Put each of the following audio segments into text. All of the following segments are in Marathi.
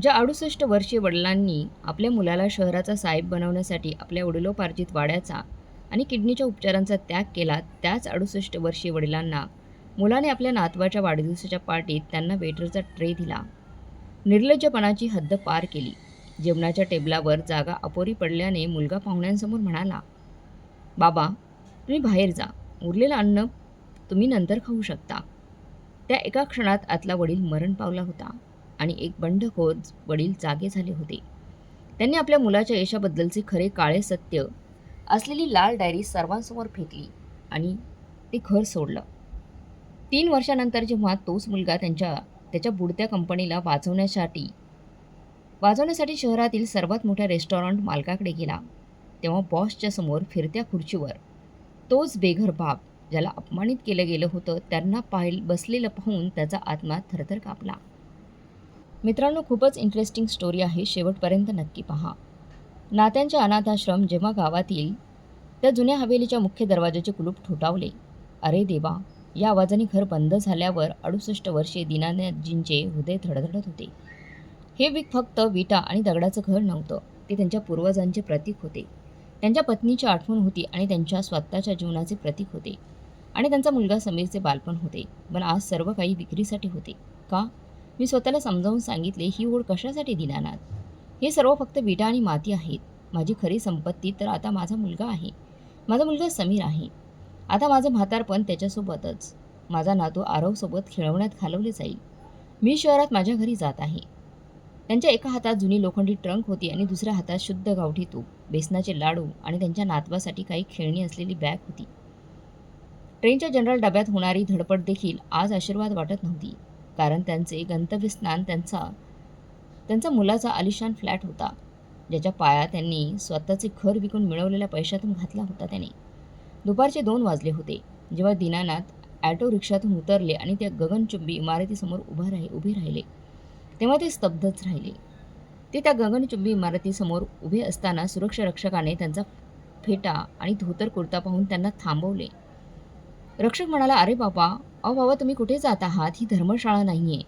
ज्या 68 वर्षीय वडिलांनी आपल्या मुलाला शहराचा साहेब बनवण्यासाठी आपल्या वडिलोपार्जित वाड्याचा आणि किडनीच्या उपचारांचा त्याग केला, त्याच 68 वर्षीय वडिलांना मुलाने आपल्या नातवाच्या वाढदिवसाच्या पार्टीत त्यांना वेटरचा ट्रे दिला. निर्लज्जपणाची हद्द पार केली. जेवणाच्या टेबलावर जागा अपुरी पडल्याने मुलगा पाहुण्यांसमोर म्हणाला, "बाबा, तुम्ही बाहेर जा. उरलेलं अन्न तुम्ही नंतर खाऊ शकता." त्या एका क्षणात आतला वडील मरण पावला होता आणि एक बंडखोर वडील जागे झाले होते. त्यांनी आपल्या मुलाच्या यशाबद्दलचे खरे काळे सत्य असलेली लाल डायरी सर्वांसमोर फेकली आणि ते घर सोडलं. 3 वर्षानंतर जेव्हा तोच मुलगा त्याच्या बुडत्या कंपनीला वाजवण्यासाठी शहरातील सर्वात मोठ्या रेस्टॉरंट मालकाकडे गेला, तेव्हा बॉसच्या समोर फिरत्या खुर्चीवर तोच बेघर बाप, ज्याला अपमानित केलं गेलं होतं, त्यांना बसलेलं पाहून त्याचा आत्मा थरथर कापला. मित्रांनो, खूपच इंटरेस्टिंग स्टोरी आहे. शेवटपर्यंत नक्की पहा. नात्यांचे अनाथाश्रम. जेव्हा गावातील त्या जुन्या हवेलीच्या मुख्य दरवाजाचे कुलूप ठोठावले, "अरे देवा!" या आवाजाने घर बंद झाल्यावर 68 वर्षीय दीनानाथजींचे हृदय धडधडत होते. हे फक्त विटा आणि दगडाचं घर नव्हतं, ते त्यांच्या पूर्वजांचे प्रतीक होते. त्यांच्या पत्नीची आठवण होती आणि त्यांच्या स्वतःच्या जीवनाचे प्रतीक होते आणि त्यांचा मुलगा समीरचे बालपण होते. पण आज सर्व काही विक्रीसाठी होते. का? मी स्वतःला समजावून सांगितले, ही ओढ कशासाठी दीनानाथ? हे सर्व फक्त विटा आणि माती आहेत. माझी खरी संपत्ती तर आता माझा मुलगा आहे. माझा मुलगा समीर आहे. आता माझं म्हातारपण त्याच्यासोबतच. माझा नातू आरवसोबत खेळवण्यात घालवले जाईल. मी शहरात माझ्या घरी जात आहे. त्यांच्या एका हातात जुनी लोखंडी ट्रंक होती आणि दुसऱ्या हातात शुद्ध गावठी तूप, बेसनाचे लाडू आणि त्यांच्या नातवासाठी काही खेळणी असलेली बॅग होती. ट्रेनच्या जनरल डब्यात होणारी धडपड देखील आज आशीर्वाद वाटत नव्हती, कारण त्यांचे गंतव्यस्थान त्यांचा मुलाचा आलिशान फ्लॅट होता, ज्याच्या पाया त्यांनी स्वतःचे घर विकून मिळवलेल्या पैशातून घातला होता त्याने. दुपारचे 2 वाजले होते, जेव्हा दीनानाथ ऑटो रिक्षातून उतरले आणि त्या गगनचुंबी इमारतीसमोर उभे राहिले. तेव्हा ते स्तब्धच राहिले. ते त्या गगनचुंबी इमारतीसमोर उभे असताना सुरक्षा रक्षकाने त्यांचा फेटा आणि धोतर कुर्ता पाहून त्यांना थांबवले. रक्षक म्हणाला, "अरे बाबा, अहो बाबा, तुम्ही कुठे जात आहात? ही धर्मशाळा नाहीये."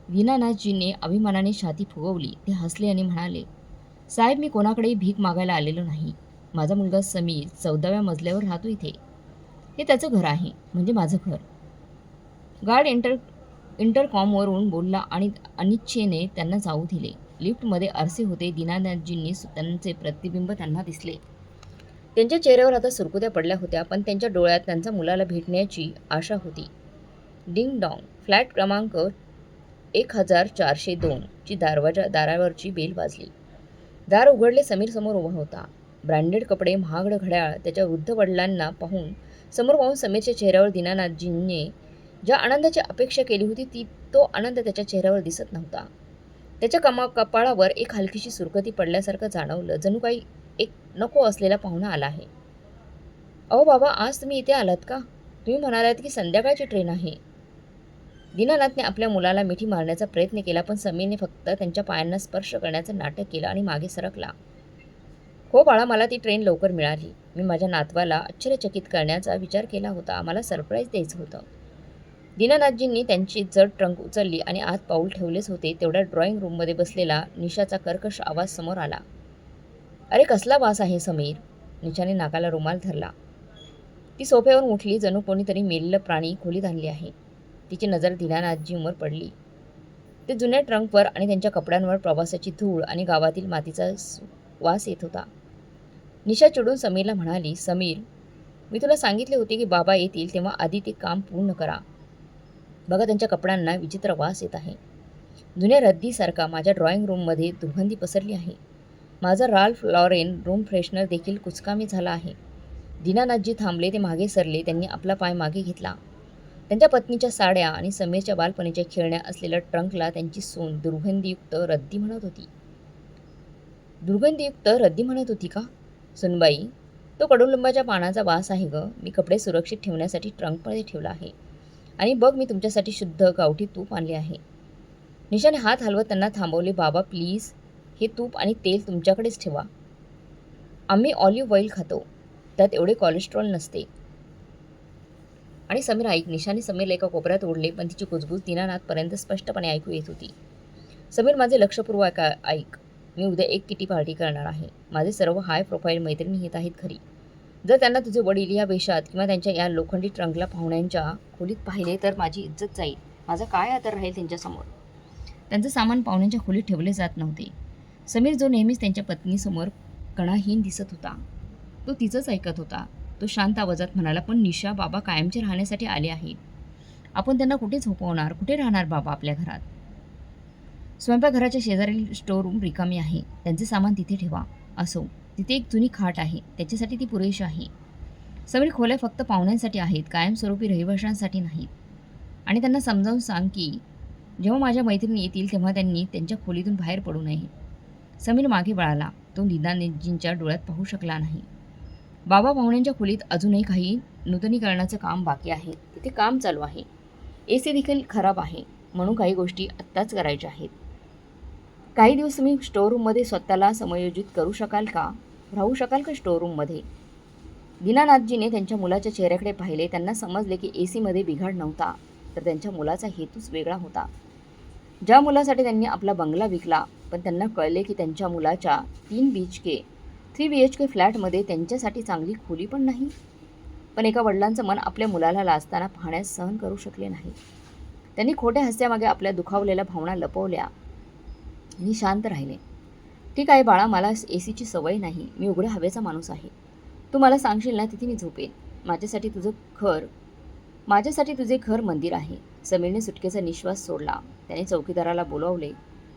दीनानाथजींनी अभिमानाने छाती फुगवली. ते हसले आणि म्हणाले, "साहेब, मी कोणाकडेही भीक मागायला आलेलो नाही. माझा मुलगा समीर 14व्या मजल्यावर राहतो इथे. हे त्याचं घर आहे, म्हणजे माझं घर." गार्ड इंटरकॉमवरून बोलला आणि अनिच्छेने त्यांना जाऊ दिले. लिफ्टमध्ये आरसे होते. दीनानाथजींनी त्यांचे प्रतिबिंब त्यांना दिसले. त्यांच्या चेहऱ्यावर आता सुरकुत्या पडल्या होत्या, पण त्यांच्या डोळ्यात त्यांच्या मुलाला भेटण्याची आशा होती. Ding dong. फ्लॅट क्रमांक 1402 ची दारावरची बेल वाजली. दार उघडले. समीर समोर उभा होता. ब्रँडेड कपडे, महागडं घड्याळ. त्याच्या वृद्ध वडिलांना समोर पाहून समीरच्या चेहऱ्यावर दीनानाथजींनी ज्या आनंदाची अपेक्षा केली होती, तो आनंद त्याच्या चेहऱ्यावर दिसत नव्हता. त्याच्या कपाळावर एक हलकीशी सुरकती पडल्यासारखं जाणवलं, जणू काही एक नको असलेला पाहुणा आला आहे. "अहो बाबा, आज तुम्ही इथे आलात का? तुम्ही म्हणालात की संध्याकाळची ट्रेन आहे." दीनानाथने आपल्या मुलाला मिठी मारण्याचा प्रयत्न केला, पण समीरने फक्त त्यांच्या पायांना स्पर्श करण्याचं नाटक केलं आणि मागे सरकला. "हो बाळा, मला ती ट्रेन लवकर मिळाली. मी माझ्या नातवाला आश्चर्यचकित करण्याचा विचार केला होता. मला सरप्राईज द्यायचं होतं." दीनानाथजींनी त्यांची जड ट्रंक उचलली आणि आत पाऊल ठेवलेच होते, तेवढ्या ड्रॉइंग रूममध्ये बसलेला निशाचा कर्कश आवाज समोर आला. "अरे, कसला वास आहे समीर?" निशाने नाकाला रुमाल धरला. ती सोफ्यावरून उठली, जणू कोणीतरी मेलेलं प्राणी खोलीत आणले आहे. तिची नजर दीनानाथजींवर पडली. ते जुन्या ट्रंकवर आणि त्यांच्या कपड्यांवर प्रवासाची धूळ आणि गावातील मातीचा वास येत होता. निशा चिडून समीरला म्हणाली, "समीर, मी तुला सांगितले होते की बाबा येतील तेव्हा आधी ते काम पूर्ण करा. बघा, त्यांच्या कपड्यांना विचित्र वास येत आहे. जुन्या रद्दीसारखा माझ्या ड्रॉइंग रूममध्ये दुर्गंधी पसरली आहे. माझा राल्फ लॉरेन रूम फ्रेशनर देखील कुचकामी झाला आहे." दीनानाथजी थांबले. ते मागे सरले. त्यांनी आपला पाय मागे घेतला. त्यांच्या पत्नीच्या साड्या आणि समीरच्या बालपणीच्या खेळण्या असलेल्या ट्रंकला त्यांची सून दुर्गंधीयुक्त रद्दी म्हणत होती. "दुर्गंधीयुक्त रद्दी म्हणत होती का? सुनबाई, तो कडुलिंबाच्या पानाचा वास आहे गं. मी कपडे सुरक्षित ठेवण्यासाठी ट्रंकमध्ये ठेवला आहे. आणि बघ, मी तुमच्यासाठी शुद्ध गावठी तूप आणले आहे." निशाने हात हलवत त्यांना थांबवले. "बाबा, प्लीज, हे तूप आणि तेल तुमच्याकडेच ठेवा. आम्ही ऑलिव्ह ऑइल खातो. त्यात एवढे कोलेस्ट्रॉल नसते." आणि समीर ऐक. निशाने समीरला एका कोपऱ्यात ओढले, पण तिची कुजबूज दीनानाथपर्यंत स्पष्टपणे ऐकू येत होती. समीर, माझे लक्षपूर्वक ऐक. मी उद्या एक किटी पार्टी करणार आहे. माझे सर्व हाय प्रोफाईल मैत्रिणी येत आहेत घरी. जर त्यांना तुझे वडील या वेशात किंवा त्यांच्या या लोखंडी ट्रंकला पाहुण्यांच्या खोलीत पाहिले तर माझी इज्जत जाईल. माझा काय आदर राहील त्यांच्यासमोर? त्यांचं सामान पाहुण्यांच्या खोलीत ठेवले जात नव्हते. समीर, जो नेहमीच त्यांच्या पत्नीसमोर कणाहीन दिसत होता, तो तिचंच ऐकत होता. तो शांत आवाजात म्हणाला, पण निशा, बाबा कायमचे राहण्यासाठी आले आहेत. आपण त्यांना कुठे झोपवणार? कुठे राहणार बाबा आपल्या घरात? स्वयंपाकघराच्या शेजारील स्टोर रूम रिकामी आहे. त्यांचे सामान तिथे ठेवा. असो, तिथे एक जुनी खाट आहे. त्याच्यासाठी ती पुरेशी आहे. समीर, खोल्या फक्त पाहुण्यांसाठी आहेत, कायमस्वरूपी रहिवाशांसाठी नाहीत. आणि त्यांना समजावून सांग की जेव्हा माझ्या मैत्रिणी येतील तेव्हा त्यांनी त्यांच्या खोलीतून बाहेर पडू नये. समीर मागे वळाला. तो निदानजींच्या डोळ्यात पाहू शकला नाही. बाबा, पाहुण्यांच्या खोलीत अजूनही काही नूतनीकरणाचं काम बाकी आहे. तिथे काम चालू आहे. AC देखील खराब आहे, म्हणून काही गोष्टी आत्ताच करायच्या आहेत. काही दिवस तुम्ही स्टोर रूममध्ये स्वतःला समायोजित करू शकाल का? राहू शकाल का स्टोर रूममध्ये? दीनानाथजीने त्यांच्या मुलाच्या चेहऱ्याकडे पाहिले. त्यांना समजले की AC बिघाड नव्हता, तर त्यांच्या मुलाचा हेतूच वेगळा होता. ज्या मुलासाठी त्यांनी आपला बंगला विकला, पण त्यांना कळले की त्यांच्या मुलाच्या 3 BHK फ्लॅटमध्ये त्यांच्यासाठी चांगली खोली पण नाही. पण एका वडिलांचं मन आपल्या मुलाला लाजताना पाहण्यास सहन करू शकले नाही. त्यांनी खोट्या हास्यामागे आपल्या दुखावलेल्या भावना लपवल्या आणि शांत राहिले. ठीक आहे बाळा, मला ACची सवय नाही. मी उघड्या हवेचा माणूस आहे. तू मला सांगशील ना, तिथे मी झोपेन. माझ्यासाठी तुझे घर मंदिर आहे. समीरने सुटकेचा निश्वास सोडला. त्याने चौकीदाराला बोलावले.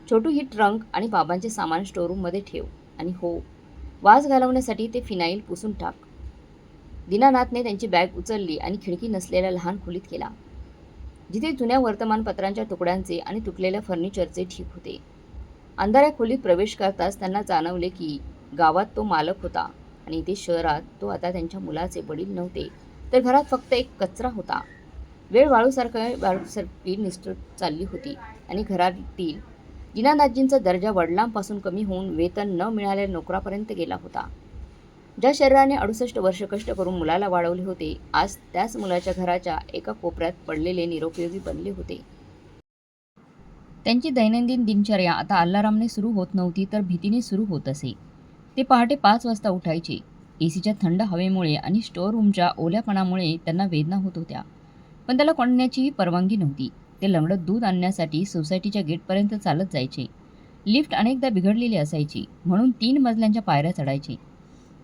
छोटू, ही ट्रंक आणि बाबांचे सामान स्टोरूममध्ये ठेव. आणि हो, वास घालवण्यासाठी ते फिनाईल पुसून टाक. दीनानाथने त्यांची बॅग उचलली आणि खिडकी नसलेल्या लहान खोलीत गेला, जिथे जुन्या वर्तमानपत्रांच्या तुकड्यांचे आणि तुटलेल्या फर्निचरचे ठीक होते. अंधाऱ्या खोलीत प्रवेश करताच त्यांना जाणवले की गावात तो मालक होता आणि इथे शहरात तो आता त्यांच्या मुलाचे वडील नव्हते, तर घरात फक्त एक कचरा होता. वेळ वाळूसारखी निसटत चालली होती आणि घरातील दीनानाथजींचा दर्जा वडिलांपासून कमी होऊन वेतन न मिळालेल्या नोकरापर्यंत गेला होता. ज्या शरीराने 68 वर्ष कष्ट करून मुलाला वाढवले होते, आज त्याच मुलाच्या घराच्या एका कोपऱ्यात पडलेले निरुपयोगी बनले होते. त्यांची दैनंदिन दिनचर्या आता अलारामने सुरू होत नव्हती, तर भीतीने सुरू होत असे. ते पहाटे 5 वाजता उठायचे. ACच्या थंड हवेमुळे आणि स्टोअर रूमच्या ओल्यापणामुळे त्यांना वेदना होत होत्या, पण त्याला कोणण्याचीही परवानगी नव्हती. ते लंगडत दूध आणण्यासाठी सोसायटीच्या गेटपर्यंत चालत जायचे. लिफ्ट अनेकदा बिघडलेली असायची, म्हणून 3 मजल्यांच्या पायऱ्या चढायचे.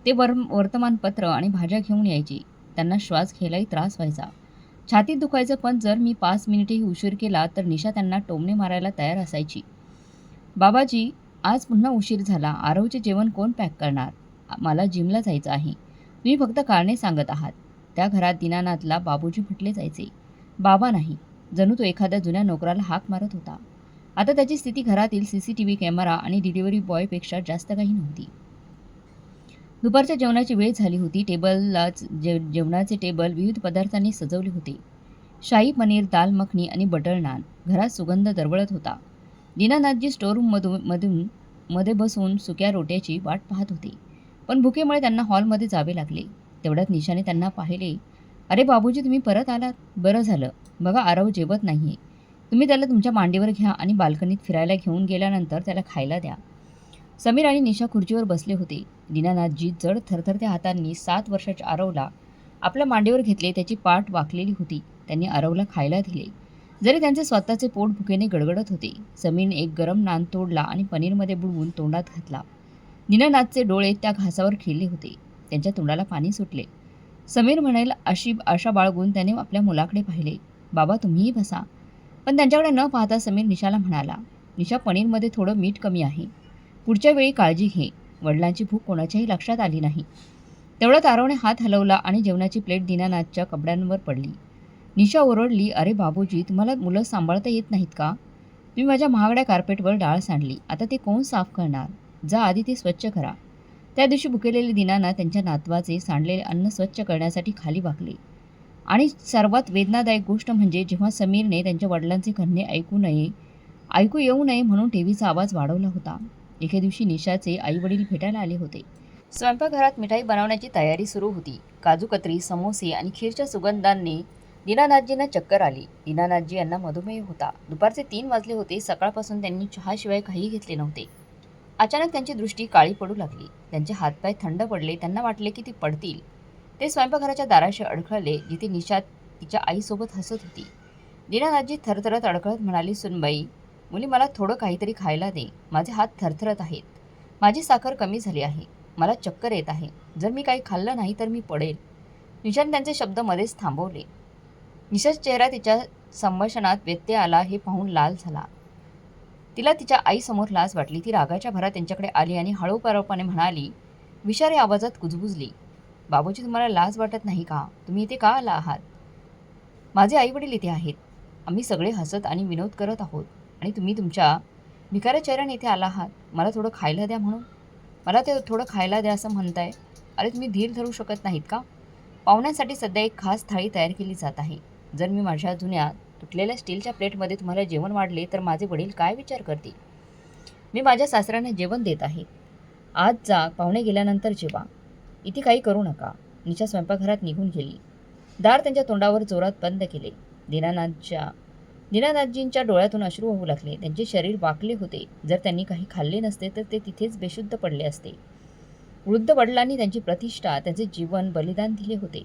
ते वर्तमानपत्र आणि भाज्या घेऊन यायचे. त्यांना श्वास घ्यायलाही त्रास व्हायचा. छातीत दुखायचं, पण जर मी 5 मिनिटेही उशीर केला तर निशा त्यांना टोमणे मारायला तयार असायची. बाबाजी, आज पुन्हा उशीर झाला. आरवचे जेवण कोण पॅक करणार? मला जिमला जायचं आहे. तुम्ही फक्त कारणे सांगत आहात. त्या घरात दीनानाथला बाबूजी म्हटले जायचे, बाबा नाही. जणू तो एखाद्या जुन्या नोकराला हाक मारत होता. आता त्याची स्थिती घरातील CCTV कॅमेरा आणि डिलिव्हरी बॉयपेक्षा जास्त काही नव्हती. दुपारच्या जेवणाची वेळ झाली होती. जेवणाचे टेबल विविध पदार्थांनी सजवले होते. शाही पनीर, दाल मखनी आणि बटर नान. घरात सुगंध दरवळत होता. दीनानाथजी मध्ये बसून सुक्या रोट्याची वाट पाहत होते, पण भुकेमुळे त्यांना हॉलमध्ये जावे लागले. तेवढ्यात निशाने त्यांना पाहिले. अरे बाबूजी, तुम्ही परत आलात. बरं झालं. बघा, आरव जेवत नाहीये. तुम्ही त्याला तुमच्या मांडीवर घ्या आणि बाल्कनीत फिरायला घेऊन गेल्यानंतर त्याला खायला द्या. समीर आणि निशा खुर्चीवर बसले होते. दीनानाथजी जड थरथरत्या हातांनी 7 वर्षाच्या आरवला आपल्या मांडीवर घेतले. त्याची पाठ वाकलेली होती. त्यांनी आरवला खायला दिले, जरी त्यांचे स्वतःचे पोट भुकेने गडगडत होते. समीरने एक गरम नान तोडला आणि पनीरमध्ये बुडवून तोंडात घातला. दीनानाथचे डोळे त्या घासावर खिळले होते. त्यांच्या तोंडाला पाणी सुटले. समीर म्हणेल अशी आशा बाळगून त्याने आपल्या मुलाकडे पाहिले. बाबा, तुम्हीही बसा. पण त्यांच्याकडे न पाहता समीर निशाला म्हणाला, निशा, पनीरमध्ये थोडं मीठ कमी आहे. पुढच्या वेळी काळजी घे. वडिलांची भूक कोणाच्याही लक्षात आली नाही. तेवढ्यात आरवने हात हलवला आणि जेवणाची प्लेट दीनानाथच्या कपड्यांवर पडली. निशा ओरडली, अरे बाबूजी, तुम्हाला मुलं सांभाळता येत नाहीत का? तुम्ही माझ्या महागड्या कार्पेटवर डाळ सांडली. आता ते कोण साफ करणार? जा, आधी ते स्वच्छ करा. त्या दिवशी भुकेलेले दीनानाथ त्यांच्या नातवाचे सांडलेले अन्न स्वच्छ करण्यासाठी खाली वाकले. आणि सर्वात वेदनादायक गोष्ट म्हणजे जेव्हा समीरने त्यांच्या वडिलांचे म्हणणे ऐकू येऊ नये म्हणून टीव्हीचा आवाज वाढवला होता. एके दिवशी निशाचे आईवडील भेटायला आले होते. स्वयंपाकघरात मिठाई बनवण्याची तयारी सुरू होती. काजू कतरी, समोसे आणि खीरच्या सुगंधांनी दीनानाथजींना चक्कर आली. दीनानाथजी यांना मधुमेह होता. दुपारचे 3 वाजले होते. सकाळपासून त्यांनी चहाशिवाय काही घेतले नव्हते. अचानक त्यांची दृष्टी काळी पडू लागली. त्यांचे हातपाय थंड पडले. त्यांना वाटले की ती पडतील. ते स्वयंपाकघराच्या दाराशी अडखळले, जिथे निशा तिच्या आईसोबत हसत होती. दीनानाथजी थरथरत अडखळत म्हणाली, सुनबाई, मुली, मला थोडं काहीतरी खायला दे. माझे हात थरथरत आहेत. माझी साखर कमी झाली आहे. मला चक्कर येत आहे. जर मी काही खाल्लं नाही तर मी पडेल. निशाने त्यांचे शब्द मध्येच थांबवले. निशाचा चेहरा तिच्या संभाषणात व्यत्यय आला हे पाहून लाल झाला. तिला तिच्या आईसमोर लाज वाटली. ती रागाच्या भरात त्यांच्याकडे आली आणि हळूवारपणे म्हणाली, विषारी आवाजात कुजबुजली, बाबूजी, तुम्हाला लाज वाटत नाही का? तुम्ही इथे का आला आहात? माझे आईवडील इथे आहेत. आम्ही सगळे हसत आणि विनोद करत आहोत आणि तुम्ही तुमच्या भिकाऱ्या चेहऱ्याने इथे आला आहात. मला थोडं खायला द्या म्हणून. मला ते थोडं खायला द्या असं म्हणताय. अरे, तुम्ही धीर धरू शकत नाहीत का? पाहुण्यांसाठी सध्या एक खास थाळी तयार केली जात आहे. जर मी माझ्या जुन्या तुटलेल्या स्टीलच्या प्लेटमध्ये तुम्हाला जेवण वाढले तर माझे वडील काय विचार करतील? मी माझ्या सासऱ्यांना जेवण देत आहे. आज जा, पाहुणे गेल्यानंतर जेवा. इथे काही करू नका. निशा स्वयंपाकघरात निघून गेली. दार त्यांच्या तोंडावर जोरात बंद केले. दीनानाथजींच्या डोळ्यातून अश्रू वाहू लागले. त्यांचे शरीर वाकले होते. जर त्यांनी काही खाल्ले नसते तर ते तिथेच बेशुद्ध पडले असते. वृद्ध वडिलांनी त्यांची प्रतिष्ठा, त्यांचे जीवन बलिदान दिले होते.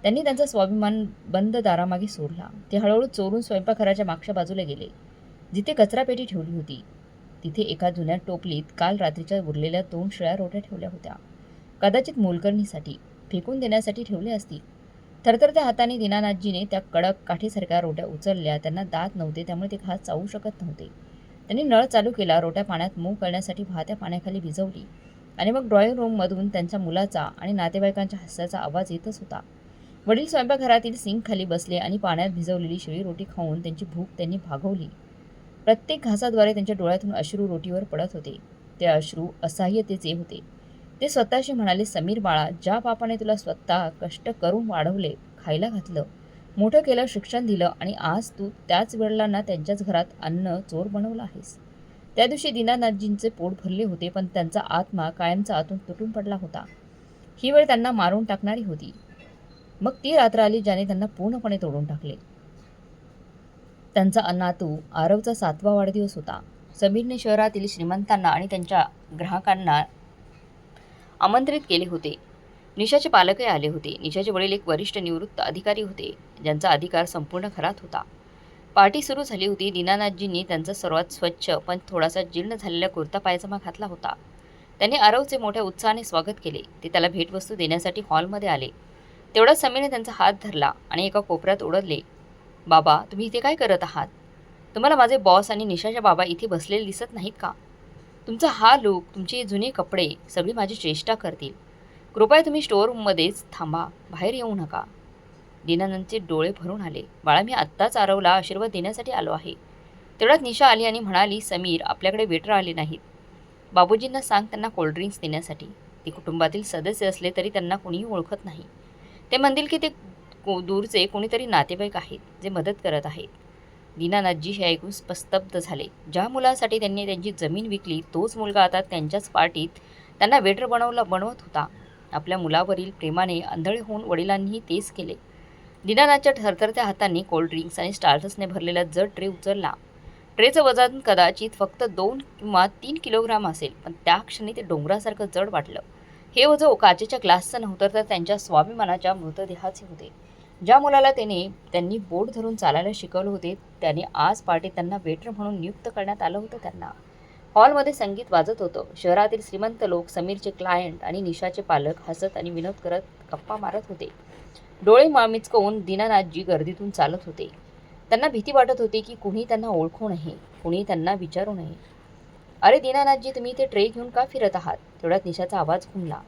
त्यांनी त्यांचा स्वाभिमान बंद दारामागे सोडला. ते हळूहळू चोरून स्वयंपाकघराच्या मागच्या बाजूला गेले, जिथे कचरापेटी ठेवली होती. तिथे एका जुन्या टोपलीत काल रात्रीच्या उरलेल्या 2 शिळ्या रोट्या ठेवल्या होत्या. कदाचित मोलकरणीसाठी, फेकून देण्यासाठी ठेवल्या असतील. थरथरत्या हाताने दीनानाथजीने त्या कडक काठीसारख्या रोट्या उचलल्या. त्यांना दात नव्हते, त्यामुळे ते घास चावू शकत नव्हते. त्यांनी नळ चालू केला. रोट्या पाण्यात मऊ करण्यासाठी वाहत्या पाण्याखाली भिजवली आणि मग ड्रॉइंग रूममधून त्यांच्या मुलाचा आणि नातेवाईकांच्या हास्याचा आवाज येतच होता. वडील स्वयंपाकघरातील सिंकखाली बसले आणि पाण्यात भिजवलेली शिळी रोटी खाऊन त्यांची भूक त्यांनी भागवली. प्रत्येक घासाद्वारे त्यांच्या डोळ्यातून अश्रू रोटीवर पडत होते. ते अश्रू असहाय्यतेचे होते. ते स्वतःशी म्हणाले, समीर बाळा, ज्या बापाने तुला स्वतः कष्ट करून वाढवले, खायला घातलं, मोठं केलं, शिक्षण दिलं आणि आज तू त्याच वडिलांना त्यांच्याच घरात अन्न चोर बनवलं आहेस. त्या दिवशी दीनानाथजींचे पोट भरले होते, पण त्यांचा आत्मा कायमचा आतून तुटून पडला होता. ही वेळ त्यांना मारून टाकणारी होती. मग ती रात्र आली ज्याने त्यांना पूर्णपणे तोडून टाकले. त्यांचा नातू आरवचा 7वा वाढदिवस होता. समीरने शहरातील श्रीमंतांना आणि त्यांच्या ग्राहकांना आमंत्रित केले होते. निशाचे पालकही आले होते. निशाचे वडील एक वरिष्ठ निवृत्त अधिकारी होते, ज्यांचा अधिकार संपूर्ण घरात होता. पार्टी सुरू झाली होती. दीनानाथजींनी त्यांचा सर्वात स्वच्छ पण थोडासा जीर्ण झालेला कुर्ता पायजमा घातला होता. त्यांनी आरवचे मोठ्या उत्साहाने स्वागत केले. ते त्याला भेटवस्तू देण्यासाठी हॉलमध्ये आले. तेवढ्याच समीरने त्यांचा हात धरला आणि एका कोपऱ्यात ओढले. बाबा, तुम्ही इथे काय करत आहात? तुम्हाला माझे बॉस आणि निशाच्या बाबा इथे बसलेले दिसत नाहीत का? तुमचा हा लूक, तुमचे जुने कपडे सगळी माझी चेष्टा करतील. कृपया तुम्ही स्टोअर रूममध्येच थांबा, बाहेर येऊ नका. दीनानंदचे डोळे भरून आले. बाळा, मी आत्ताच आरवला आशीर्वाद देण्यासाठी आलो आहे. तेवढ्यात निशा आली आणि म्हणाली, समीर, आपल्याकडे वेटर आले नाहीत. बाबूजींना सांग त्यांना कोल्ड्रिंक्स देण्यासाठी. ते कुटुंबातील सदस्य असले तरी त्यांना कोणीही ओळखत नाही. ते म्हणतील की ते दूरचे कोणीतरी नातेवाईक आहेत जे मदत करत आहेत. दीनानाथजी हे ऐकून स्तब्ध झाले. ज्या मुलासाठी त्यांनी त्यांची जमीन विकली, तोच मुलगा आता त्यांच्याच पार्टीत त्यांना वेटर बनवत होता. आपल्या मुलावरील प्रेमाने आंधळे होऊन वडिलांनीही तेच केले. दीनानाथच्या थरथरत्या हातांनी कोल्ड्रिंक्स आणि स्टार्टर्सने भरलेला जड ट्रे उचलला. ट्रेचं वजन कदाचित फक्त 2 किंवा 3 किलोग्राम असेल, पण त्या क्षणी ते डोंगरासारखं जड वाटलं. हे ओझं काचेच्या ग्लासचं नव्हतं, तर त्यांच्या स्वाभिमानाच्या मृतदेहाचे होते. ज्या मुलाला त्यांनी बोट धरून चालायला शिकवलं होते, त्याने आज पार्टीत त्यांना वेटर म्हणून नियुक्त करण्यात आलं होतं. त्यांना हॉलमध्ये संगीत वाजत होतं. शहरातील श्रीमंत लोक, समीरचे क्लायंट आणि निशाचे पालक हसत आणि विनोद करत गप्पा मारत होते. डोळे मिचकवून दीनानाथजी गर्दीतून चालत होते. त्यांना भीती वाटत होती की कुणी त्यांना ओळखू नये, कुणी त्यांना विचारू नये. अरे दीनानाथजी, तुम्ही इथे ट्रे घेऊन का फिरत आहात? तेवढ्यात निशाचा आवाज घुमला.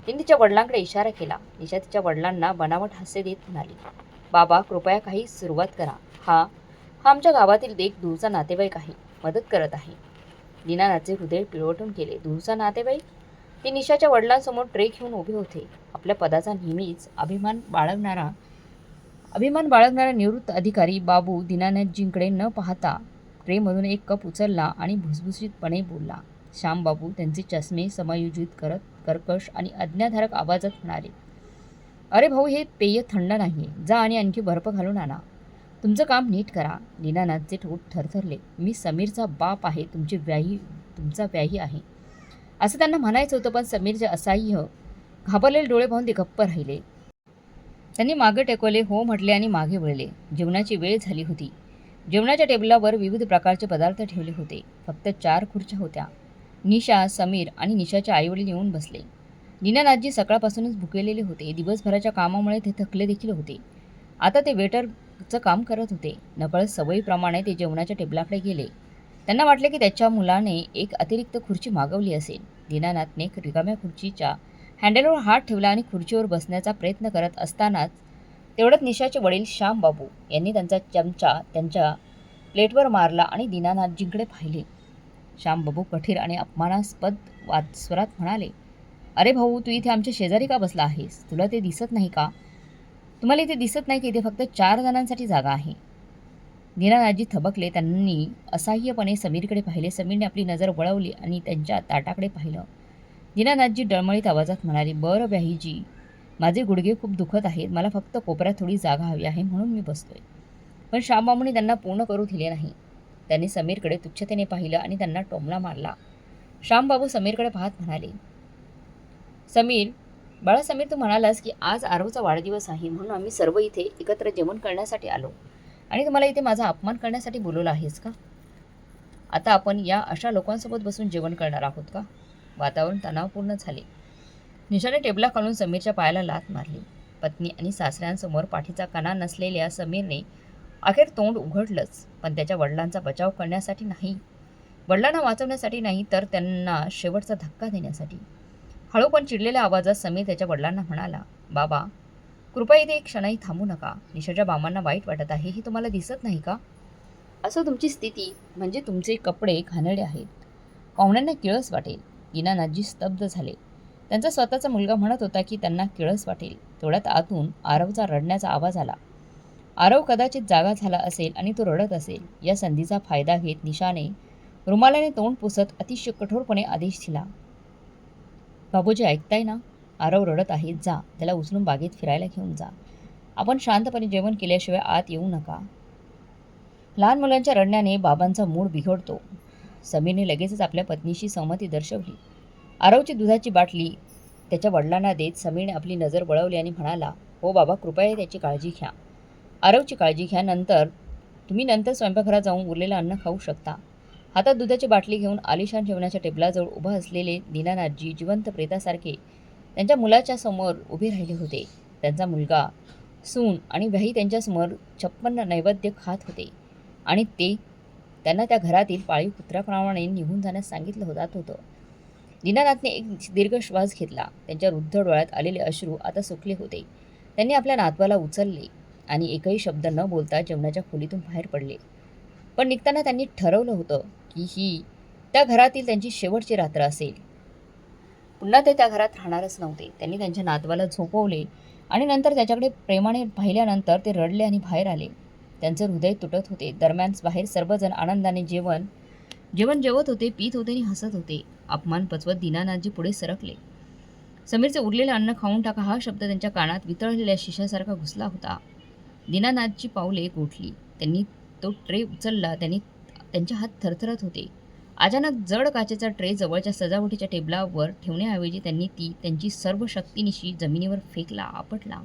तिने तिच्या वडिलांकडे इशारा केला. निशा तिच्या वडिलांना बनावट हास्य देत म्हणाली, बाबा, कृपया काही सुरुवात करा. हा आमच्या गावातील एक दूरचा नातेवाईक आहे, मदत करत आहे. दीनानाथचे हृदय पिळवटून गेले. दूरचा नातेवाईक? ते निशाच्या वडिलांसमोर ट्रे घेऊन उभे होते. आपल्या पदाचा नेहमीच अभिमान बाळगणारा निवृत्त अधिकारी बाबू दीनानाथजींकडे न पाहता ट्रेमधून एक कप उचलला आणि भुसभुशीतपणे बोलला. श्यामबाबू त्यांचे चष्मे समायोजित करत कर्कश आणि आज्ञाधारक आवाजात म्हणाले, अरे भाऊ, हे पेय थंड नाही. जा आणि आणखी बर्फ घालून आणा. तुमचं काम नीट करा. दीनानाथचे ठोठ थरथरले. मी समीरचा बाप आहे, तुमचा व्याही आहे. असं त्यांना म्हणायचं होतं, पण समीरचे असह्य घाबरलेले डोळे पाहून ते गप्प राहिले. त्यांनी मागे टेकवले, हो म्हटले आणि मागे वळले. जेवणाची वेळ झाली होती. जेवणाच्या टेबलावर विविध प्रकारचे पदार्थ ठेवले होते. फक्त 4 खुर्च्या होत्या. निशा, समीर आणि निशाचे आईवडील येऊन बसले. दीनानाथजी सकाळपासूनच भुकेलेले होते. दिवसभराच्या कामामुळे ते थकले देखील होते. आता ते वेटरचं काम करत होते. नकळत सवयीप्रमाणे ते जेवणाच्या टेबलाकडे गेले. त्यांना वाटले की त्याच्या मुलाने एक अतिरिक्त खुर्ची मागवली असेल. दीनानाथने रिकाम्या खुर्चीच्या हँडलवर हात ठेवला आणि खुर्चीवर बसण्याचा प्रयत्न करत असतानाच तेवढ्यात निशाचे वडील श्यामबाबू यांनी त्यांचा चमचा त्यांच्या प्लेटवर मारला आणि दीनानाथजींकडे पाहिले. श्यामबाबू कठीर आणि अपमानास्पद स्वरात म्हणाले, अरे भाऊ, तू इथे आमच्या शेजारी का बसला आहेस? तुला ते दिसत नाही का? तुम्हाला इथे दिसत नाही की इथे फक्त 4 जणांसाठी जागा आहे? दीनानाथजी थबकले. त्यांनी असहाय्यपणे समीरकडे पाहिले. समीरने आपली नजर वळवली आणि त्यांच्या ताटाकडे पाहिलं. दीनानाथजी डळमळीत आवाजात म्हणाले, बरं व्याहीजी, माझे गुडघे खूप दुखत आहेत. मला फक्त कोपऱ्यात थोडी जागा हवी आहे म्हणून मी बसतोय. पण श्यामबाबूंनी त्यांना पूर्ण करू दिले नाही. त्यांनी समीरकडे तुच्छतेने पाहिलं आणि त्यांना टोमणा मारला. श्यामबाबू समीरकडे पाहत म्हणाले, समीर, बाळा समीर, तू म्हणालास की आज आरवचा वाढदिवस आहे म्हणून आम्ही सर्व इथे एकत्र जेवण करण्यासाठी आलो आणि तुम्हाला इथे माझा अपमान करण्यासाठी बोलवलं आहेस का? आता आपण या अशा लोकांसोबत बसून जेवण करणार आहोत का? वातावरण तणावपूर्ण झाले. निशाने टेबला खालून समीरच्या पायाला लाथ मारली. पत्नी आणि सासऱ्यांसमोर पाठीचा कणा नसलेल्या समीरने अखेर तोंड उघडलंच, पण त्याच्या वडिलांचा बचाव करण्यासाठी नाही. वडिलांना वाचवण्यासाठी नाही, तर त्यांना शेवटचा धक्का देण्यासाठी. हळू पण चिडलेल्या आवाजात समीर त्याच्या वडिलांना म्हणाला, बाबा, कृपया इथे एक क्षणही थांबू नका. निशाच्या बाबांना वाईट वाटत आहे, हे तुम्हाला दिसत नाही का? असं तुमची स्थिती म्हणजे तुमचे कपडे घाणेरडे आहेत. पाहुण्यांना किळस वाटेल. दीनानाथजी स्तब्ध झाले. त्यांचा स्वतःचा मुलगा म्हणत होता की त्यांना किळस वाटेल. तेवढ्यात आतून आरवचा रडण्याचा आवाज आला. आरव कदाचित जागा झाला असेल आणि तो रडत असेल. या संधीचा फायदा घेत निशाने रुमालाने तोंड पुसत अतिशय कठोरपणे आदेश दिला, बाबूजी, ऐकताय ना? आरव रडत आहे. जा, त्याला उचलून बागेत फिरायला घेऊन जा. आपण शांतपणे जेवण केल्याशिवाय आत येऊ नका. लहान मुलांच्या रडण्याने बाबांचा मूड बिघडतो. समीरने लगेचच आपल्या पत्नीशी सहमती दर्शवली. आरवची दुधाची बाटली त्याच्या वडिलांना देत समीरने आपली नजर वळवली आणि म्हणाला, हो बाबा, कृपया त्याची काळजी घ्या. आरवची काळजी घ्या. तुम्ही नंतर स्वयंपाकघरात जाऊन उरलेलं अन्न खाऊ शकता. हातात दुधाची बाटली घेऊन आलिशान जेवणाच्या टेबलाजवळ उभा असलेले दीनानाथजी जिवंत प्रेतासारखे त्यांच्या मुलाच्या समोर उभे राहिले होते. त्यांचा मुलगा, सून आणि व्याही त्यांच्यासमोर 56 नैवेद्य खात होते आणि त्यांना त्या घरातील पाळीव कुत्र्याप्रमाणे निघून जाण्यास सांगितलं जात होतं. दीनानाथने एक दीर्घ श्वास घेतला. त्यांच्या वृद्ध डोळ्यात आलेले अश्रू आता सुकले होते. त्यांनी आपल्या नातवाला उचलले आणि एकही शब्द न बोलता जेवणाच्या खोलीतून बाहेर पडले. पण निघताना त्यांनी ठरवलं होतं की ही त्या घरातील त्यांची शेवटची रात्र असेल. पुन्हा ते त्या घरात राहणारच नव्हते. त्यांनी त्यांच्या नातवाला झोपवले आणि नंतर त्याच्याकडे प्रेमाने पाहिल्यानंतर ते रडले आणि बाहेर आले. त्यांचं हृदय तुटत होते. दरम्यान बाहेर सर्वजण आनंदाने जेवण जेवत होते, पीत होते आणि हसत होते. अपमान पचवत दीनानाथजी पुढे सरकले. समीरचे उरलेले अन्न खाऊन टाका हा शब्द त्यांच्या कानात वितळलेल्या शिशासारखा घुसला होता. दीनानाथची पावले गोठली. त्यांनी तो ट्रे उचलला. त्यांचे हात थरथरत होते. अचानक जड काचेचा ट्रे जवळच्या सजावटीच्या टेबलावर ठेवण्याऐवजी त्यांनी त्यांची सर्व शक्तीनिशी जमिनीवर फेकला, आपटला.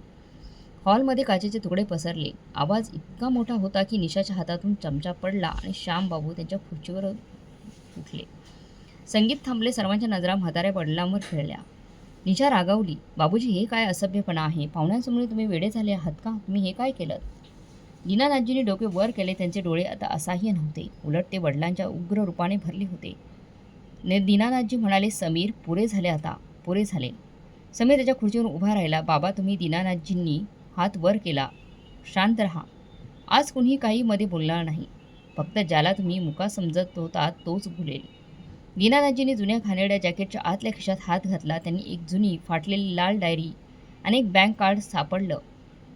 हॉलमध्ये काचेचे तुकडे पसरले. आवाज इतका मोठा होता की निशाच्या हातातून चमचा पडला आणि श्यामबाबू त्यांच्या खुर्चीवर उठले. संगीत थांबले. सर्वांच्या नजरा म्हाताऱ्या वडिलांवर फिरल्या. निशा रागावली, बाबूजी, हे काय असभ्यपणा आहे? पाहुण्यांसमोर तुम्ही वेडे झाले आहात का? तुम्ही हे काय केलं? दीनानाथजींनी डोके वर केले. त्यांचे डोळे आता असहाय्य नव्हते, उलट ते वडिलांच्या उग्र रूपाने भरले होते. दीनानाथजी म्हणाले, समीर, पुरे झाले आता, पुरे झाले. समीर त्याच्या खुर्चीवर उभा राहिला. बाबा, तुम्ही दीनानाथजींनी हात वर केला. शांत रहा. आज कुणीही काही मध्ये बोलणार नाही. फक्त ज्याला तुम्ही मुका समजत होता तोच बोलेल. दीनानाथजींनी जुन्या घाणेरड्या जॅकेटच्या आतल्या खिशात हात घातला. त्यांनी एक जुनी फाटलेली लाल डायरी आणि एक बँक कार्ड सापडलं.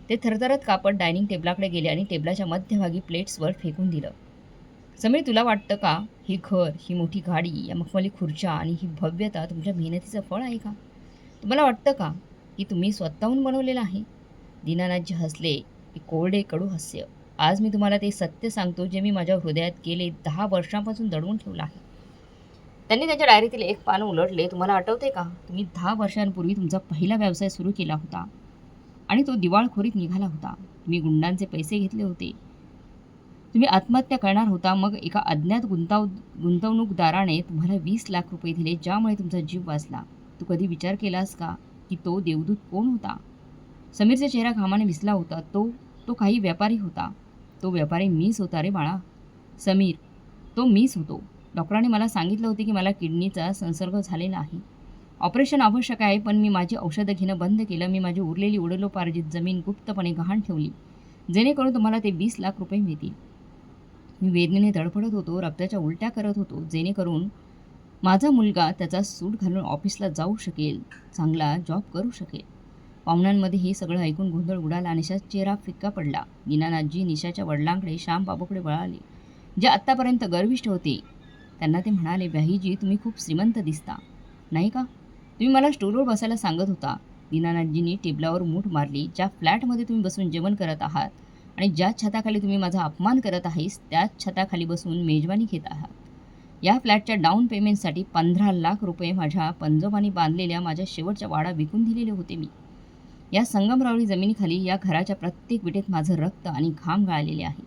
ते थरथरत कापड डायनिंग टेबलाकडे गेले आणि टेबलाच्या मध्यभागी प्लेट्सवर फेकून दिलं. समीर, तुला वाटतं का हे घर, ही मोठी गाडी, या मखमली खुर्च्या आणि ही भव्यता तुमच्या मेहनतीचं फळ आहे का? तुम्हाला वाटतं का की तुम्ही स्वतःहून बनवलेलं आहे? दीनानाथजी हसले, की कोरडे कडू हास्य. आज मी तुम्हाला ते सत्य सांगतो जे मी माझ्या हृदयात गेले 10 वर्षांपासून दडवून ठेवलं आहे. त्यांनी त्यांच्या डायरीतील एक पान उलटले. तुम्हाला आठवते का? तुम्ही 10 वर्षांपूर्वी तुमचा पहिला व्यवसाय सुरू केला होता आणि तो दिवाळखोरीत निघाला होता. तुम्ही गुंडांचे पैसे घेतले होते. तुम्ही आत्महत्या करणार होता. मग एका अज्ञात गुंतवणूकदाराने तुम्हाला 20 लाख रुपये दिले, ज्यामुळे तुमचा जीव वाचला. तू कधी विचार केलास का की तो देवदूत कोण होता? समीरचा चेहरा घामाने भिजला होता. तो काही व्यापारी होता. तो व्यापारी मीच होता रे बाळा. समीर, तो मीच होतो. डॉक्टरांनी मला सांगितलं होते की मला किडनीचा संसर्ग झालेला आहे. ऑपरेशन आवश्यक आहे, पण मी माझी औषधं घेणं बंद केलं. मी माझी उरलेली वडिलोपार्जित जमीन गुप्तपणे गहाण ठेवली, जेणेकरून तुम्हाला ते 20 लाख रुपये मिळतील. मी वेदनेने तडफडत होतो, रक्ताच्या उलट्या करत होतो, जेणेकरून माझा मुलगा त्याचा सूट घालून ऑफिसला जाऊ शकेल, चांगला जॉब करू शकेल. पाहुण्यांमध्ये हे सगळं ऐकून गोंधळ उडाला. निशाचा चेहरा फिक्का पडला. दीनानाथजी निशाच्या वडिलांकडे, श्यामबाबूकडे वळाले, जे आत्तापर्यंत गर्विष्ठ होते. त्यांना ते म्हणाले, "भाईजी, तुम्ही खूप श्रीमंत दिसता, नाही का? तुम्ही मला स्टूलवर बसायला सांगत होता." दीनानाथजींनी टेबलावर मूठ मारली. "ज्या फ्लॅटमध्ये तुम्ही बसून जेवण करत आहात आणि ज्या छताखाली तुम्ही माझा अपमान करत आहेस, त्याच छताखाली बसून मेजवानी घेत आहात. या फ्लॅटच्या डाऊन पेमेंटसाठी 15 लाख रुपये माझ्या पंजोबांनी बांधलेल्या माझ्या शेवटच्या वाडा विकून दिलेले होते मी. या संगमरवरी जमिनीखाली या घराच्या प्रत्येक विटेत माझं रक्त आणि घाम गाळलेले आहे."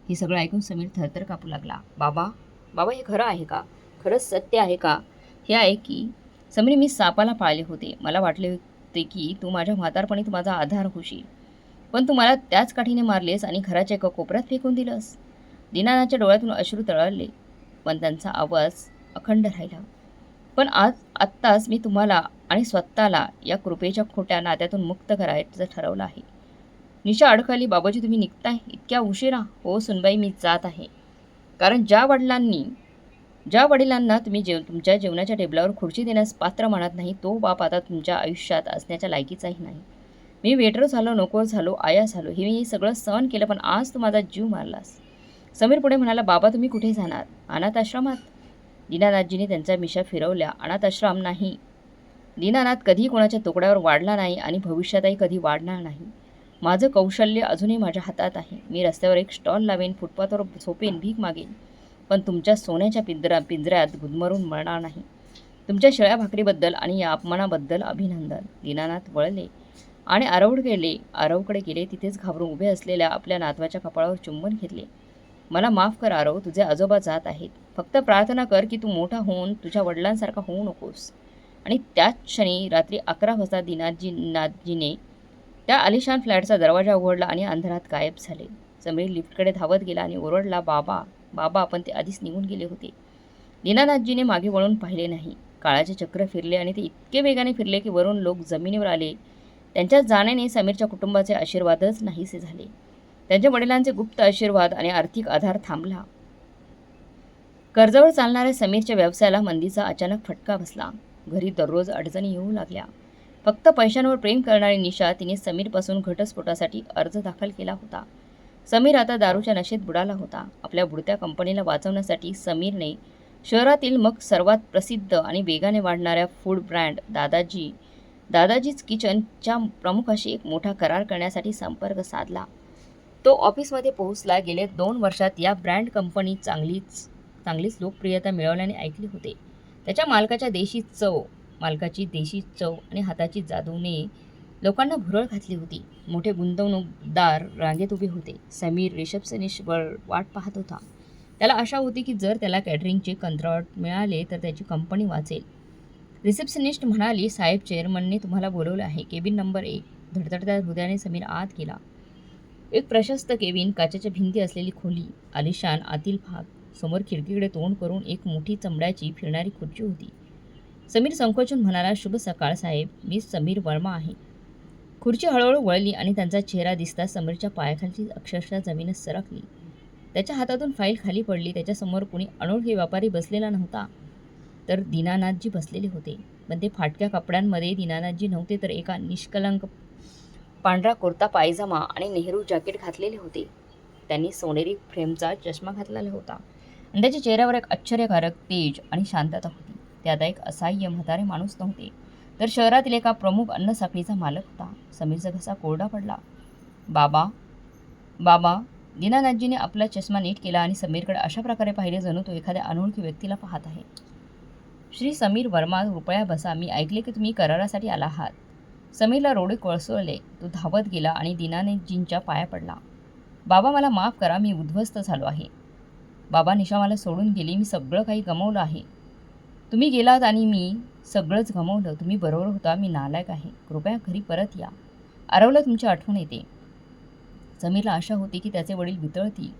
हे सगळं ऐकून समीर थरथर कापू लागला. "बाबा, बाबा, हे खरं आहे का? खरंच सत्य आहे का? हे आहे की समीर, मी सापाला पाळले होते. मला वाटले होते की तू माझ्या म्हातारपणीत माझा आधार होशील, पण तू मला त्याच काठीने मारलेस आणि घराच्या एका कोपऱ्यात फेकून दिलंस." दीनानाथच्या डोळ्यातून अश्रू तळाले, पण त्यांचा आवाज अखंड राहिला. "पण आत्ताच मी तुम्हाला आणि स्वतःला या कृपेच्या खोट्या नात्यातून मुक्त करायचं ठरवलं आहे." निशा अडखळली. "बाबाजी, तुम्ही निघताय इतक्या उशिरा?" "हो सुनबाई, मी जात आहे. कारण ज्या वडिलांना तुम्ही तुमच्या जेवणाच्या टेबलावर खुर्ची देण्यास पात्र मानत नाही, तो बाप आता तुमच्या आयुष्यात असण्याच्या लायकीचाही नाही. मी वेटर झालो, नोकर झालो, आया झालो, हे मी सगळं सहन केलं, पण आज तू माझा जीव मारलास." समीर पुढे म्हणाला, "बाबा, तुम्ही कुठे जाणार? अनाथ आश्रमात?" दीनानाथजीने त्यांच्या मिशा फिरवल्या. "अनाथ आश्रम नाही. दीनानाथ कधीही कोणाच्या तुकड्यावर वाढला नाही आणि भविष्यातही कधी वाढणार नाही. माझं कौशल्य अजूनही माझ्या हातात आहे. मी रस्त्यावर एक स्टॉल लावेन, फुटपाथवर झोपेन, भीक मागेन, पण तुमच्या सोन्याच्या पिंजऱ्यात गुदमरून मरणार नाही. तुमच्या शिळ्या भाकरीबद्दल आणि या अपमानाबद्दल अभिनंदन." दीनानाथ वळले आणि आरवकडे गेले. तिथेच घाबरून उभे असलेल्या आपल्या नातवाच्या कपाळावर चुंबन घेतले. "मला माफ कर आरव, तुझे आजोबा जात आहेत. फक्त प्रार्थना कर की तू मोठा होऊन तुझ्या वडिलांसारखा होऊ नकोस." आणि त्याच क्षणी रात्री 11 वाजता दीनानाथजीने त्या आलिशान फ्लॅटचा दरवाजा उघडला आणि अंधारात गायब झाले. समीर लिफ्टकडे धावत गेला आणि ओरडला, "बाबा, बाबा!" पण ते आधीच निघून गेले होते. दीनानाथजीने मागे वळून पाहिले नाही. काळाचे चक्र फिरले आणि ते इतके वेगाने फिरले की वरून लोक जमिनीवर आले. त्यांच्या जाण्याने समीरच्या कुटुंबाचे आशीर्वादच नाहीसे झाले. त्यांच्या वडिलांचे गुप्त आशीर्वाद आणि आर्थिक आधार थांबला. कर्जावर चालणाऱ्या समीरच्या व्यवसायाला मंदीचा अचानक फटका बसला. घरी दररोज अडचणी येऊ लागल्या. फक्त पैशांवर प्रेम करणारी निशा, तिने समीरपासून घटस्फोटासाठी अर्ज दाखल केला होता. समीर आता दारूच्या नशेत बुडाला होता. आपल्या बुडत्या कंपनीला वाचवण्यासाठी समीरने शहरातील मग सर्वात प्रसिद्ध आणि वेगाने वाढणाऱ्या फूड ब्रँड दादाजीज किचनच्या प्रमुखाशी एक मोठा करार करण्यासाठी संपर्क साधला. तो ऑफिसमध्ये पोहोचला. गेल्या 2 वर्षात या ब्रँड कंपनी चांगलीच लोकप्रियता मिळवल्याने ऐकले होते. त्याच्या मालकाची देशी चव आणि हाताची जादूने लोकांना भुरळ घातली होती. मोठे गुंतवणूकदार रांगेत उभे होते. समीर रिसेप्शनिस्टवर वाट पाहत होता. त्याला आशा होती की जर त्याला कॅटरिंगचे कंत्राट मिळाले तर त्याची कंपनी वाचेल. रिसेप्शनिस्ट म्हणाली, "साहेब, चेअरमनने तुम्हाला बोलवलं आहे. Cabin number 1." धडधडत्या हृदयाने समीर आत गेला. एक प्रशस्त केबिन, काचेच्या भिंती असलेली खोली, आलिशान आतील भाग. समोर खिडकीकडे तोंड करून एक मोठी चमड्याची फिरणारी खुर्ची होती. समीर संकोचून म्हणाला, "शुभ सकाळ साहेब, मी समीर वर्मा आहे." खुर्ची हळूहळू वळली आणि त्यांचा चेहरा दिसता समीरच्या पायाखालची अक्षरशः जमीनच सरकली. त्याच्या हातातून फाईल खाली पडली. त्याच्यासमोर कुणी अनोळखी व्यापारी बसलेला नव्हता, तर दीनानाथजी बसलेले होते. पण ते फाटक्या कपड्यांमध्ये दीनानाथजी नव्हते, तर एका निष्कलंक पांढरा कुर्ता पायजामा आणि नेहरू जॅकेट घातलेले होते. त्यांनी सोनेरी फ्रेमचा चष्मा घातलेला होता आणि त्याच्या चेहऱ्यावर एक आश्चर्यकारक तेज आणि शांतता होती. ते आता एक असहाय्य म्हातारे माणूस नव्हते, तर शहरातील एका प्रमुख अन्न साखळीचा मालक होता. समीरचा घसा कोरडा पडला. बाबा बाबा दीनानाथजीने आपला चष्मा नीट केला आणि समीरकडे अशा प्रकारे पाहिले जणू तो एखाद्या अनोळखी व्यक्तीला पाहत आहे. श्री समीर वर्मा, कृपया बसा. मी ऐकले की तुम्ही करारासाठी आला आहात. समीरला रोडे कोसळले. तो धावत गेला आणि दीनानाथजींच्या पाया पडला. बाबा, मला माफ करा. मी उद्ध्वस्त झालो आहे. बाबा, निशा मला सोडून गेली. मी सगळं काही गमावलं आहे. तुम्ही गेलात आणि मी सगळंच गमावलं. तुम्ही बरोबर होता. मी नालायक आहे. कृपया घरी परत या. आरवला तुमची आठवण येते. समीरला आशा होती की त्याचे वडील वितळतील.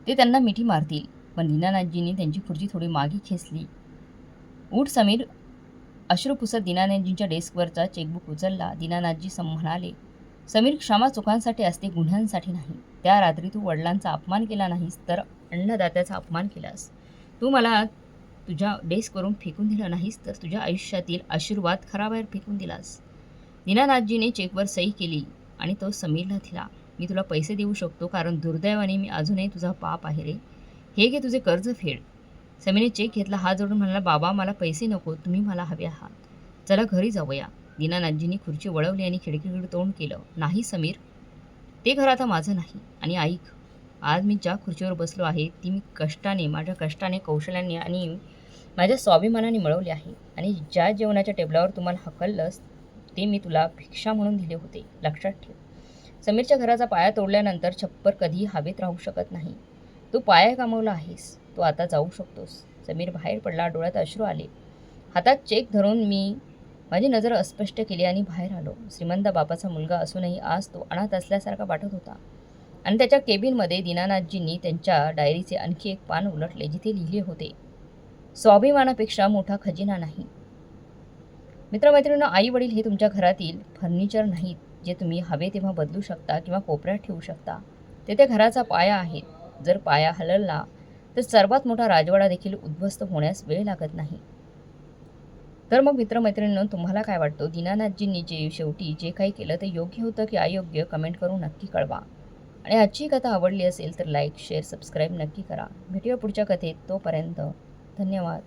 ते त्यांना मिठी मारतील. पण दीनानाथजींनी त्यांची खुर्ची थोडी मागे खेचली. उठ समीर. अश्रू पुसत दीनानाथजींच्या डेस्कवरचा चेकबुक उचलला. दीनानाथजी म्हणाले, समीर, क्षमा चुकांसाठी असते, गुन्ह्यांसाठी नाही. त्या रात्री तू वडिलांचा अपमान केला नाहीस, तर अन्नदात्याचा अपमान केलास. तू मला तुझ्या डेस्कवरून फेकून दिलं नाहीस, तर तुझ्या आयुष्यातील आशीर्वाद खराबाहेर फेकून दिलास. दीनानाथजीने चेकवर सही केली आणि तो समीरला दिला. मी तुला पैसे देऊ शकतो, कारण दुर्दैवाने मी अजूनही तुझा बाप आहे रे. हे घे तुझे कर्ज फेड. समीरने चेक घेतला, हात जोडून म्हणाला, बाबा, मला पैसे नको, तुम्ही मला हवे आहात. चला घरी जाऊया. दीनानाथजींनी खुर्ची वळवली आणि खिडकीकडे तोंड केलं. नाही समीर, ते घर आता माझं नाही. आणि ऐक, आज मी ज्या खुर्चीवर बसलो आहे ती मी कष्टाने, माझ्या कष्टाने, कौशल्याने आणि माझ्या स्वाभिमानाने मिळवली आहे. आणि ज्या जेवणाच्या टेबलावर तुम्हाला हकललंस ते मी तुला भिक्षा म्हणून दिले होते. लक्षात ठेव. समीरच्या घराचा पाया तोडल्यानंतर छप्पर कधीही हवेत राहू शकत नाही. तू पाया गमावला आहेस. तू आता जाऊ शकतोस. समीर बाहेर पडला. डोळ्यात अश्रू आले. हातात चेक धरून मी माझी नजर अस्पष्ट केली आणि बाहेर आलो. श्रीमंत बापाचा मुलगा असूनही आज तो अनाथ असल्यासारखा वाटत होता. आणि त्याच्या केबिनमध्ये दीनानाथजींनी त्यांच्या डायरीचे आणखी एक पान उलटले, जिथे लिहिले होते, स्वाभिमानापेक्षा मोठा खजिना नाही. मित्रमैत्रिणींनो, आई वडील हे तुमच्या घरातील फर्निचर नाहीत, जे तुम्ही हवे तेव्हा बदलू शकता किंवा कोपऱ्यात ठेवू शकता. ते त्या घराचा पाया आहेत. जर पाया हलवला तर सर्वात मोठा राजवाडा देखील उद्ध्वस्त होण्यास वेळ लागत नाही. तर मग मित्रमैत्रिणींनो, तुम्हाला काय वाटतं? दीनानाथजींनी शेवटी जे काही केलं ते योग्य होतं की अयोग्य? कमेंट करून नक्की कळवा. आणि आजची कथा आवडली असेल तर लाईक, शेअर, सबस्क्राईब नक्की करा. भेटूया पुढच्या कथेत. तोपर्यंत धन्यवाद.